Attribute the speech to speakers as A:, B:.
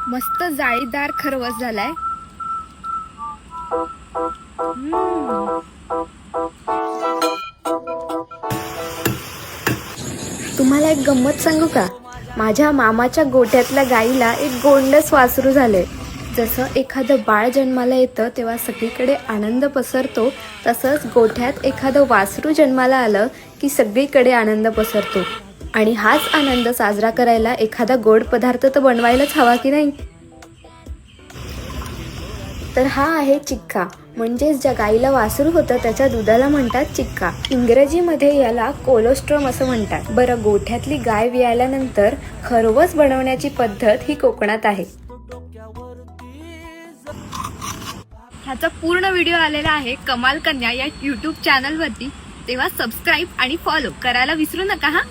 A: मस्त जाळीदार खरवस झालाय। तुम्हाला एक गंमत सांगू का? माझ्या मामाच्या गोठ्यातल्या गाईला एक गोंडस वासरू झाले। जसं एखादं बाळ जन्माला येतं तेव्हा सगळीकडे आनंद पसरतो, तसंच गोठ्यात एखादं वासरू जन्माला आलं की सगळीकडे आनंद पसरतो। आणि हाच आनंद साजरा करायला एखादा गोड पदार्थ तर बनवायलाच हवा की नाही। तर हा आहे चिक्का, म्हणजेच ज्या गाईला वासरू होतं त्याच्या दुधाला म्हणतात चिक्का। इंग्रजीमध्ये याला कोलोस्ट्रम असं म्हणतात। बरं, गोठ्यातली गाय वियाल्यानंतर खरवस बनवण्याची पद्धत ही कोकणात आहे। ह्याचा पूर्ण व्हिडिओ आलेला आहे कमाल कन्या या YouTube चॅनल वरती, तेव्हा सबस्क्राईब आणि फॉलो करायला विसरू नका हा।